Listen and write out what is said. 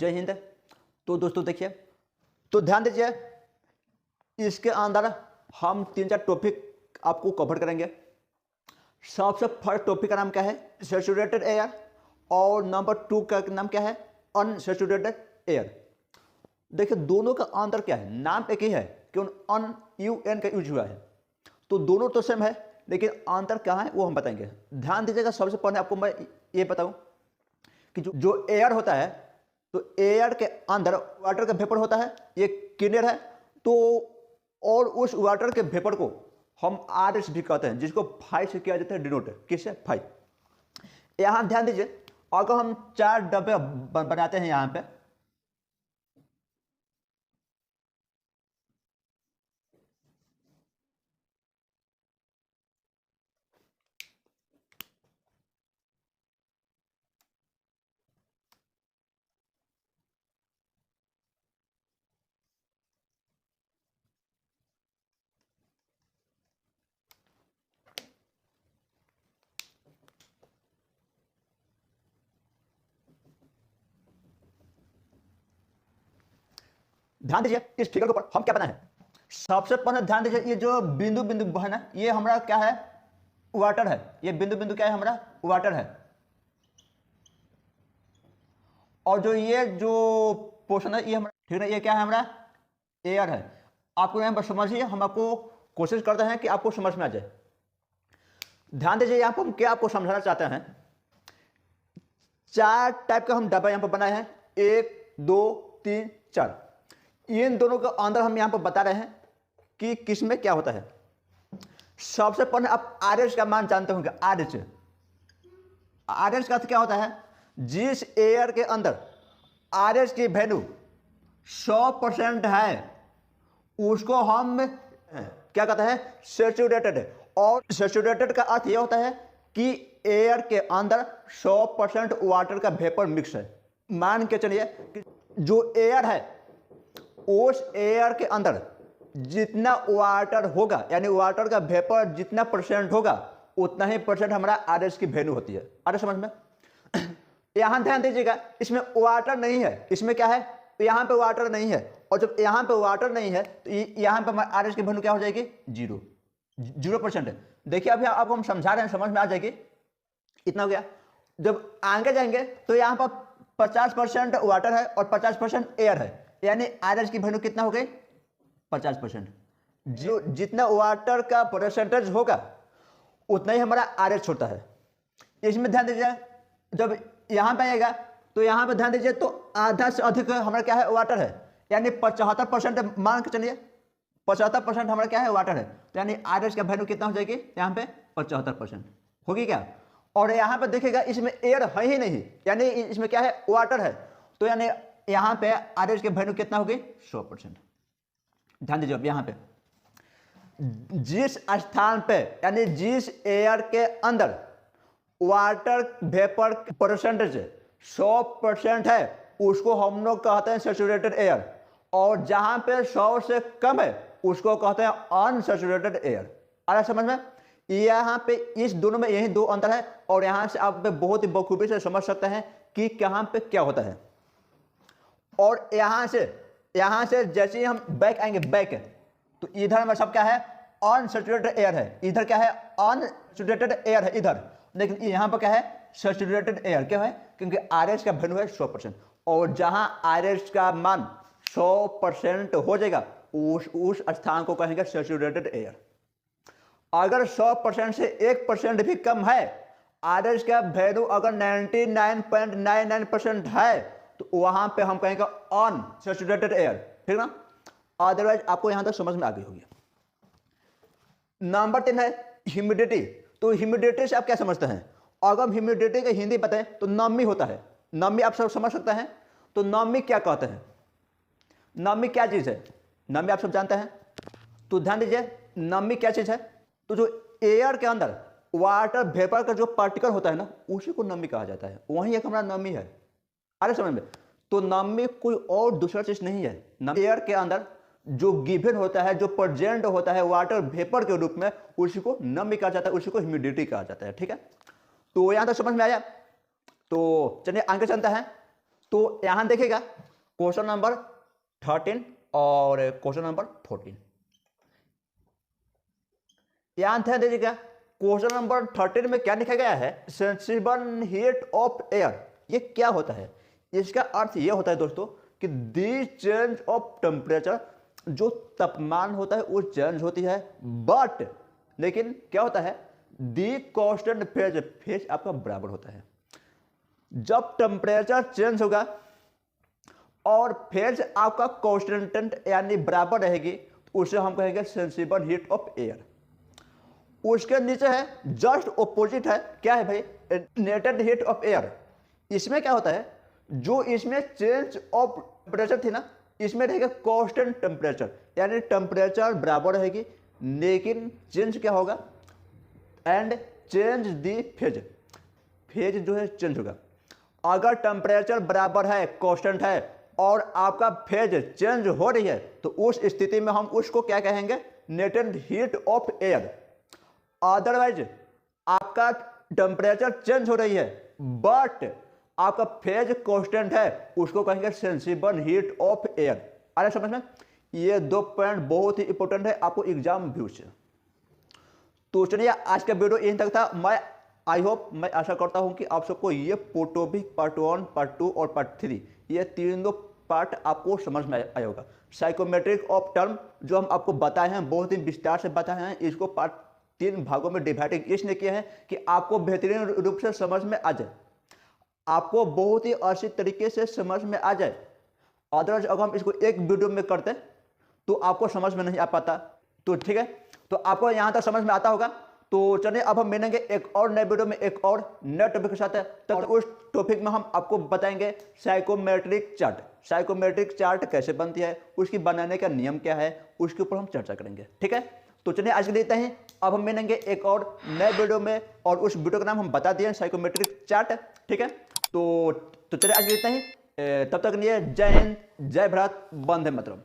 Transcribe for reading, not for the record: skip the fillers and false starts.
जय हिंद। तो दोस्तों देखिए, तो ध्यान दीजिए, इसके अंदर हम 3-4 टॉपिक आपको कवर करेंगे। सबसे फर्स्ट टॉपिक का नाम क्या है? Saturated air. और नंबर 2 का नाम क्या है? Unsaturated air. देखिए दोनों का अंतर क्या है? नाम एक ही है, क्यों अन UN का यूज हुआ है, तो दोनों तो सेम है, लेकिन अंतर कहाँ है वो हम बताएंगे। ध्यान दीजिएगा, सबसे पहले आपको मैं ये बताऊं कि जो एयर होता है, तो एयर के अंदर वाटर का वेपर होता है, ये क्लीनर है, तो और उस वाटर के वेपर को हम RS भी कहते हैं, जिसको फाई से किया जाता है डिनोट। किससे? फाई। यहां ध्यान दीजिए, अगर हम 4 डब्बे बनाते हैं यहां पे, ध्यान दीजिए इस फिगर के ऊपर हम क्या बनाए हैं। सबसे पहले ध्यान दीजिए, ये जो बिंदु बिंदु है ना, ये हमारा क्या है? वाटर है। ये बिंदु बिंदु क्या है? हमारा वाटर है। और जो ये जो पोर्शन है, ये हमारा, ठीक है, ये क्या है? हमारा एयर है। आपको यहाँ पर समझिए, हम आपको कोशिश करते हैं कि आपको समझ में आ जाए। ध्यान दीजिए, यहाँ पर हम क्या आपको समझाना चाहते हैं। 4 टाइप का हम डब्बा यहाँ पर बनाए हैं, 1 2 3 4। इन दोनों का अंदर हम यहाँ पर बता रहे हैं कि किसमें क्या होता है। सबसे पहले आप RS का मान जानते होंगे। RS का अर्थ क्या होता है? जिस एयर के अंदर RS की वैल्यू 100% है, उसको हम क्या कहते हैं? सैचुरेटेड। और सैचुरेटेड का अर्थ यह होता है कि एयर के अंदर 100% वाटर का वेपर मिक्स है। मान के चलिए कि जो एयर है, उस एयर के अंदर जितना वाटर होगा, यानी वाटर का वेपर जितना % होगा, उतना ही % हमारा RS की वैल्यू होती है। आ रहा समझ में? यहां ध्यान दीजिएगा, इसमें वाटर नहीं है। इसमें क्या है? यहां पे वाटर नहीं है, और जब यहां पे वाटर नहीं है तो यहां पे RS की वैल्यू क्या हो जाएगी? 0% है। देखिए अभी आपको हम समझा रहे हैं, समझ में आ जाएगी। इतना हो गया। जब आगे जाएंगे तो यहां पर 50% वाटर है और 50% एयर है, यानी RS की वैल्यू कितना हो गई? 50%। जो जितना वाटर का परसेंटेज होगा, उतना ही हमारा RS होता है। इसमें ध्यान दीजिए, जब यहां पे आएगा तो यहां पे ध्यान दीजिए, तो आधा से अधिक हमारा क्या है? वाटर है, यानी 75% मान के चलिए, 75% हमारा क्या है? वाटर है। तो यानी RS का वैल्यू कितना हो जाएगी? यहाँ पे 75% होगी क्या? और यहाँ पे देखिएगा, इसमें एयर है ही नहीं, यानी इसमें क्या है? वाटर है। तो यानी यहाँ पे RS की वैल्यू कितना होगी? 100%। ध्यान दीजिए, अब यहाँ पे जिस स्थान पे, यानी जिस एयर के अंदर वाटर वेपर परसेंटेज 100% है, उसको हम लोग कहते हैं सैचुरेटेड एयर। और जहां पे 100 से कम है, उसको कहते हैं अनसैचुरेटेड एयर। आ रहा समझ में? यहां पे इस दोनों में यही 2 अंतर है, और यहां से आप बहुत ही बखूबी से समझ सकते हैं कि कहां पे क्या होता है। और यहां से जैसे ही हम बैक आएंगे, बैक, तो इधर में सब क्या है? अनसैचुरेटेड एयर है। इधर क्या है? अनसैचुरेटेड एयर है इधर। लेकिन यहां पर क्या है? Saturated air. क्यों है? क्योंकि RS का वैल्यू है 100%। और जहां RS का मान 100% हो जाएगा, उस स्थान को कहेंगे सैचुरेटेड एयर। अगर 100% से 1% भी कम है, RS का वैल्यू अगर 99.99% है, तो वहां पे हम कहेंगे अनसैचुरेटेड एयर। ठीक ना? अदरवाइज आपको यहां तक समझ में आ गई होगी। नंबर 3 है ह्यूमिडिटी। तो ह्यूमिडिटी से आप क्या समझते हैं? अगर हम ह्यूमिडिटी की हिंदी बताएं तो नमी होता है। नमी आप सब समझ सकते हैं। तो नमी क्या कहते हैं? नमी क्या चीज है? नमी आप सब जानते हैं। तो ध्यान दीजिए, नमी क्या चीज है? तो जो एयर के अंदर वाटर वेपर का जो पार्टिकल होता है ना, उसी को नमी कहा जाता है। वही एक हमारा नमी है। अरे समझ में? तो नमी कोई और दूसरा चीज नहीं है। एयर के अंदर जो गिवन होता है, जो प्रेजेंट होता है वाटर वेपर के रूप में, उसी को नमी कहा जाता है, उसी को ह्यूमिडिटी कहा जाता है। ठीक है? तो यहां तक समझ में आया? तो चलिए आगे चलते हैं। तो यहां देखिएगा क्वेश्चन नंबर 13 और क्वेश्चन नंबर 14, यहां ध्यान दीजिएगा। क्वेश्चन नंबर 13 में क्या लिखा गया है, सेंसिबल हीट ऑफ एयर। ये क्या होता है, इसका अर्थ ये होता है दोस्तों कि दी चेंज ऑफ टेम्परेचर, जो तापमान होता है वो चेंज होती है, बट लेकिन क्या होता है, दी कांस्टेंट फेज, फेज आपका बराबर होता है। जब टेम्परेचर चेंज होगा और फेज आपका कांस्टेंट यानी बराबर रहेगी, उसे हम कहेंगे सेंसिबल हीट ऑफ एयर। उसके नीचे है जस्ट ऑपोजिट है, क्या है भाई, नेटेड हीट ऑफ एयर। इसमें क्या होता है, जो इसमें चेंज ऑफ टेम्परेचर थी ना, इसमें रहेगा कांस्टेंट टेम्परेचर, यानी टेम्परेचर बराबर रहेगी लेकिन चेंज क्या होगा, and change the phase, phase जो है चेंज होगा। अगर टेम्परेचर बराबर है, कांस्टेंट है और आपका फेज चेंज हो रही है, तो उस स्थिति में हम उसको क्या कहेंगे, नेटेड हीट ऑफ एयर। अदरवाइज आपका टेम्परेचर चेंज हो रही है बट आपका फेज कांस्टेंट है, उसको कहेंगे सेंसिबल हीट ऑफ एयर। आ रहा समझ में, ये 2 पॉइंट बहुत ही इंपॉर्टेंट है आपको एग्जाम व्यू से। तो चलिए आज का वीडियो यहीं तक था। मैं आशा करता हूं कि आप सबको ये टॉपिक पार्ट 1, पार्ट 2 और पार्ट 3 ये तीनों पार्ट आपको समझ में आया होगा। साइकोमेट्रिक ऑफ टर्म जो हम आपको बताए हैं, बहुत ही विस्तार से बताए हैं, इसको पार्ट 3 भागों में डिवाइड इसलिए किया है कि आपको बेहतरीन रूप से समझ में आ जाए, आपको बहुत ही अच्छी तरीके से समझ में आ जाए। अदरवाइज अगर हम इसको एक वीडियो में करते तो आपको समझ में नहीं आ पाता। तो ठीक है, तो आपको यहाँ तक समझ में आता होगा। तो चलिए अब हम मिलेंगे एक और नए वीडियो में एक और नए टॉपिक के साथ है। तो उस टॉपिक में हम आपको बताएंगे साइकोमेट्रिक चार्ट। साइकोमेट्रिक चार्ट कैसे बनती है, उसकी बनाने का नियम क्या है, उसके ऊपर हम चर्चा करेंगे। ठीक है, तो चलिए आज के लिए इतना ही। अब हम मिलेंगे एक और नए वीडियो में और उस वीडियो का नाम हम बता दिए साइकोमेट्रिक चार्ट। ठीक है, तो चलिए आज के लिए इतना ही। तब तक लिए जय हिंद, जय भारत, वंदे मातरम।